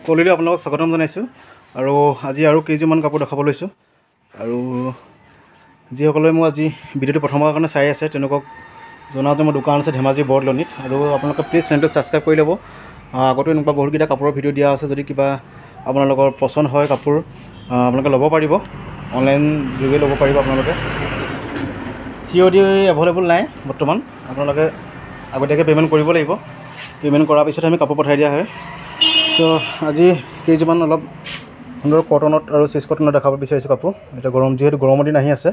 কলিলৈ আপোনালোকক স্বাগতম জনাইছোঁ আৰু আজি আৰু কেইযোৰমান কাপোৰ দেখাব লৈছোঁ আৰু যিসকলে মোক আজি ভিডিঅ'টো প্ৰথমৰ কাৰণে চাই আছে তেওঁলোকক জনাওঁ যে মোৰ দোকান আছে ধেমাজি বৰদলনিত আৰু আপোনালোকে প্লিজ চেনেলটো ছাবস্ক্ৰাইব কৰি ল'ব। আগতো এনেকুৱা বহুতকেইটা কাপোৰৰ ভিডিঅ' দিয়া আছে, যদি কিবা আপোনালোকৰ পচন্দ হয় কাপোৰ আপোনালোকে ল'ব পাৰিব, অনলাইন যোগে ল'ব পাৰিব। আপোনালোকে COD এভেইলেবল নাই বৰ্তমান, আপোনালোকে আগতীয়াকৈ পে'মেণ্ট কৰিব লাগিব। পে'মেণ্ট কৰাৰ পিছত আমি কাপোৰ পঠাই দিয়া হয়। চ' আজি কেইযোৰমান অলপ সুন্দৰ কটনত আৰু চিজ কটনত দেখাব বিচাৰিছোঁ কাপোৰ। এতিয়া যিহেতু গৰমৰ দিন আহি আছে,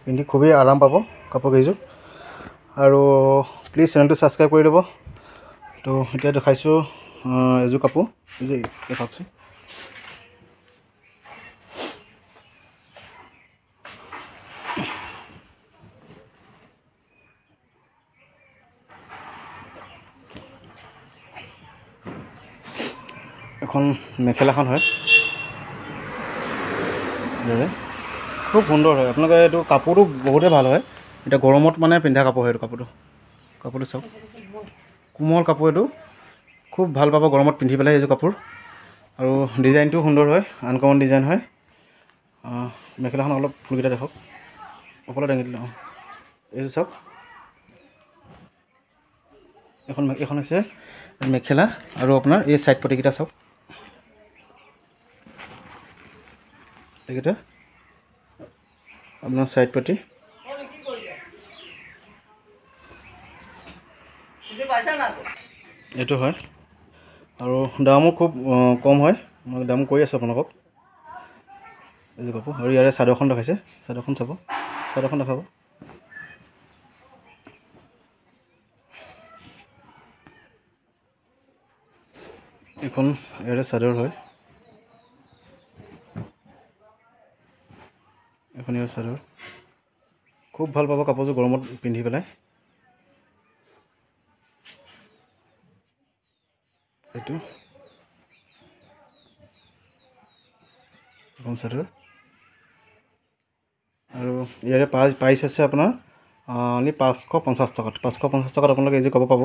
পিন্ধি খুবেই আৰাম পাব কাপোৰ কেইযোৰ। আৰু প্লিজ চেনেলটো ছাবস্ক্ৰাইব কৰি ল'ব। তো এতিয়া দেখাইছোঁ এযোৰ কাপোৰ, দেখাওকচোন। এখন মেখেলাখন হয়, খুব সুন্দৰ হয়। আপোনালোকে এইটো কাপোৰটো বহুতেই ভাল হয়, এতিয়া গৰমত মানে পিন্ধা কাপোৰ হয়। এইটো কাপোৰটো চাওক, কোমল কাপোৰ, এইটো খুব ভাল পাব গৰমত পিন্ধি পেলাই এইযোৰ কাপোৰ। আৰু ডিজাইনটোও সুন্দৰ হয়, আনকমন ডিজাইন হয়। মেখেলাখন অলপ ফুলকেইটা দেখক, অকলে দাঙি দিলোঁ। এইযোৰ চাওক, এখন হৈছে মেখেলা আৰু আপোনাৰ এই ছাইড পটিকেইটা চাওক, এইকেইটা আপোনাৰ ছাইড পটি। এইটো হয় আৰু দামো খুব কম হয়, মই দাম কৈ আছোঁ আপোনালোকক। এইযোৰ কাপোৰ আৰু ইয়াৰে চাদৰখন দেখাইছে, চাদৰখন চাব, চাদৰখন দেখাব। এইখন ইয়াৰে চাদৰ হয়, এখন ইয়াৰ চাদৰ। খুব ভাল পাব কাপোৰযোৰ গৰমত পিন্ধি পেলাই। এইটো এখন চাদৰ আৰু ইয়াৰে প্ৰাইচ হৈছে আপোনাৰ অনলি 550 টকাত। 550 টকাত আপোনালোকে এইযোৰ কাপোৰ পাব।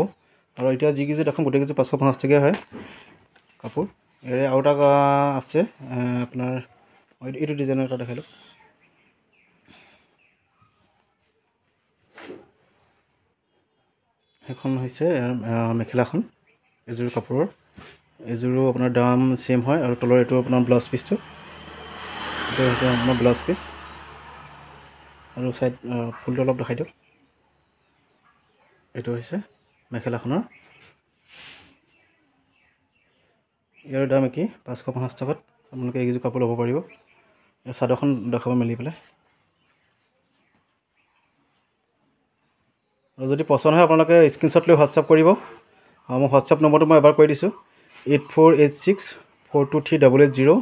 আৰু এতিয়া যিকেইযোৰ দেখোন গোটেইকেইযোৰ 550 টকীয়া হয় কাপোৰ। ইয়াৰে আৰু এটা আছে আপোনাৰ, এইটো ডিজাইনৰ এটা দেখাই লওক। সেইখন হৈছে মেখেলাখন, এইযোৰ কাপোৰৰ। এইযোৰো আপোনাৰ দাম ছেইম হয় আৰু তলৰ এইটো আপোনাৰ ব্লাউজ পিচটো, এইটো হৈছে আপোনাৰ ব্লাউজ পিচ। আৰু ছাইড ফুলটো অলপ দেখাই দিয়ক। এইটো হৈছে মেখেলাখনৰ, ইয়াৰ দাম একেই 550 টকাত আপোনালোকে এইকেইযোৰ কাপোৰ ল'ব পাৰিব। চাদৰখন দেখাব মেলি পেলাই। আৰু যদি পচন্দ হয় আপোনালোকে স্ক্ৰীনশ্বট লৈ হোৱাটছআপ কৰিব। মোৰ হোৱাটছআপ নম্বৰটো মই এবাৰ কৈ দিছোঁ, 8486423880,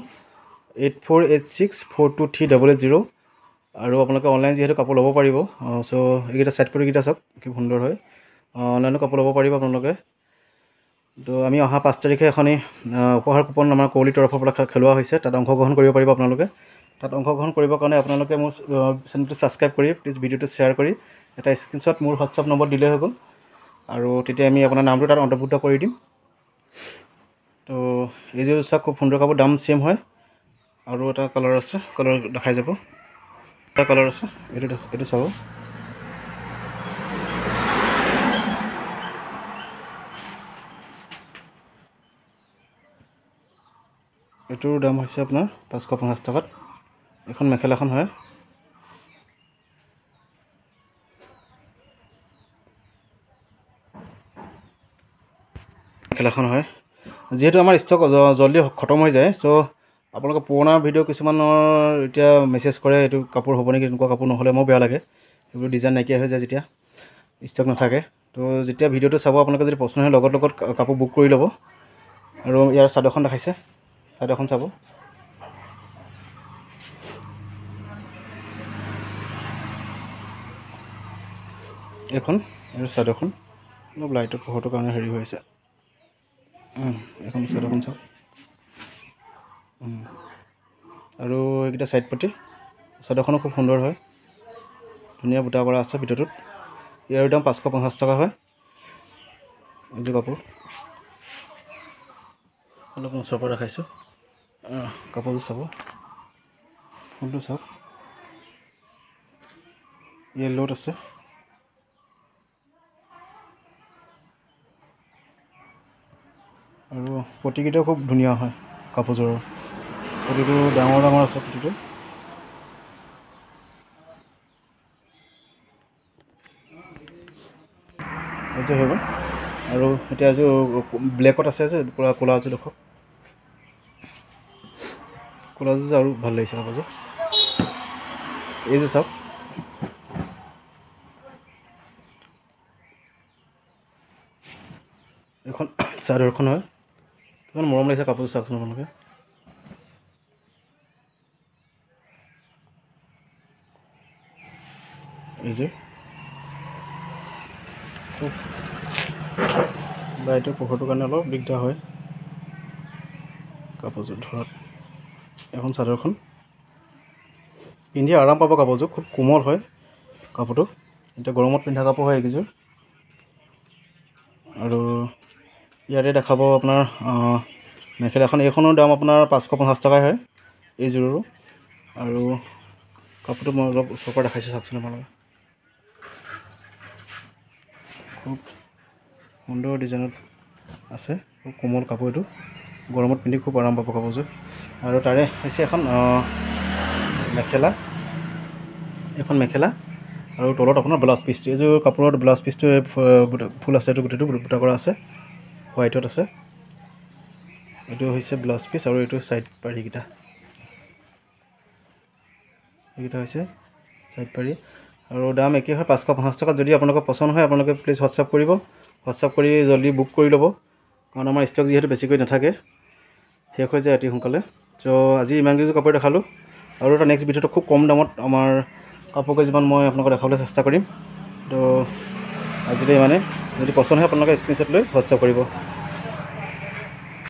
8486423880। আৰু আপোনালোকে অনলাইন যিহেতু কাপোৰ ল'ব পাৰিব। চ' এইকেইটা ছাইড পটিকেইটা চাওক, কি সুন্দৰ হয়। অনলাইনো কাপোৰ ল'ব পাৰিব আপোনালোকে। তো আমি অহা 5 তাৰিখে এখনি উপহাৰ কুপন আমাৰ কৌলিৰ তৰফৰ পৰা খেলোৱা হৈছে, তাত অংশগ্ৰহণ কৰিব পাৰিব আপোনালোকে। তাত অংশগ্ৰহণ কৰিবৰ কাৰণে আপোনালোকে মোৰ চেনেলটো ছাবস্ক্ৰাইব কৰি প্লিজ ভিডিঅ'টো শ্বেয়াৰ কৰি এটা স্ক্ৰীনশ্বট মোৰ হোৱাটছআপ নম্বৰ দিলেই হৈ গ'ল, আৰু তেতিয়া আমি আপোনাৰ নামটো তাত অন্তৰ্ভুক্ত কৰি দিম। তো এইযোৰ চাওক, খুব সুন্দৰ কাপোৰ, দাম ছেইম হয়। আৰু এটা কালাৰ আছে, কালাৰ দেখাই যাব। এটা কালাৰ আছে, এইটো চাব। এইটোৰ দাম হৈছে আপোনাৰ 550 টকাত। এখন মেখেলাখন হয়। মেখেলাখন হয়, যিহেতু আমাৰ ষ্টক জল্দি খতম হৈ যায়। চ' আপোনালোকে পুৰণা ভিডিঅ' কিছুমানৰ এতিয়া মেছেজ কৰে, এইটো কাপোৰ হ'ব নেকি, এনেকুৱা কাপোৰ নহ'লে মোৰ বেয়া লাগে। এইবোৰ ডিজাইন নাইকিয়া হৈ যায় যেতিয়া ষ্টক নাথাকে। তো যেতিয়া ভিডিঅ'টো চাব আপোনালোকে যদি পচন্দ হয়, লগত কাপোৰ বুক কৰি ল'ব। আৰু ইয়াৰ চাদৰখন দেখাইছে, চাদৰখন চাব। এইখন আৰু চাদৰখন অলপ লাইটৰ পোহৰটোৰ কাৰণে হেৰি হৈ আছে। এখন চাদৰখন চাওক। আৰু এইকেইটা ছাইড পটি, চাদৰখনো খুব সুন্দৰ হয়, ধুনীয়া বুটা কৰা আছে ভিতৰটোত। ইয়াৰ দাম 550 টকা হয় এইযোৰ কাপোৰ। অলপ ওচৰৰ পৰা দেখাইছোঁ। কাপোৰযোৰ চাব, ফুলটো চাওক, য়েল্লোত আছে। আৰু পটিকেইটাও খুব ধুনীয়া হয় কাপোৰযোৰৰ, পটিটো ডাঙৰ ডাঙৰ আছে পটিটো। এইযোৰ হৈ গ'ল। আৰু এতিয়া এযোৰ ব্লেকত আছে যে পূৰা ক'লা এযোৰ দেখক, ক'লাযোৰ আৰু ভাল লাগিছে কাপোৰযোৰ। এইযোৰ চাওক, এইখন চাদৰখন হয়, কিমান মৰম লাগিছে কাপোৰযোৰ চাওকচোন আপোনালোকে। এইযোৰ লাইটৰ পোহৰটোৰ কাৰণে অলপ দিগদাৰ হয় কাপোৰযোৰ ধৰাত। এখন চাদৰখন পিন্ধি আৰাম পাব, কাপোৰযোৰ খুব কোমল হয় কাপোৰটো, এতিয়া গৰমত পিন্ধা কাপোৰ হয় এইকেইযোৰ। আৰু ইয়াতে দেখাব আপোনাৰ মেখেলাখন, এইখনৰ দাম আপোনাৰ 550 টকাই হয় এইযোৰৰো। আৰু কাপোৰটো মই অলপ ওচৰৰ পৰা দেখাইছোঁ চাওকচোন আপোনালোকে, খুব সুন্দৰ ডিজাইনত আছে, খুব কোমল কাপোৰ এইটো, গৰমত পিন্ধি খুব আৰাম পাব কাপোৰযোৰ। আৰু তাৰে হৈছে এখন মেখেলা, এইখন মেখেলা আৰু তলত আপোনাৰ ব্লাউজ পিচটো, এইযোৰ কাপোৰত ব্লাউজ পিচটো ফুল আছে, এইটো গোটেইটো বুটা কৰা আছে, হোৱাইটত আছে। এইটো হৈছে ব্লাউজ পিচ আৰু এইটো ছাইড পাৰিকেইটা, এইকেইটা হৈছে ছাইড পাৰি। আৰু দাম একেই হয় 550 টকা। যদি আপোনালোকৰ পচন্দ হয় আপোনালোকে প্লিজ হোৱাটছআপ কৰিব, হোৱাটছআপ কৰি জল্দি বুক কৰি ল'ব, কাৰণ আমাৰ ষ্টক যিহেতু বেছিকৈ নাথাকে, শেষ হৈ যায় অতি সোনকালে। চ' আজি ইমানকেইযোৰ কাপোৰ দেখালোঁ, আৰু এটা নেক্সট ভিডিঅ'টো খুব কম দামত আমাৰ কাপোৰ কেইযোৰমান মই আপোনালোকক দেখাবলৈ চেষ্টা কৰিম। তো আজিলৈ ইমানে, যদি পচন্দ হয় আপোনালোকে স্ক্ৰীনশ্বট লৈ হোৱাটছআপ কৰিব।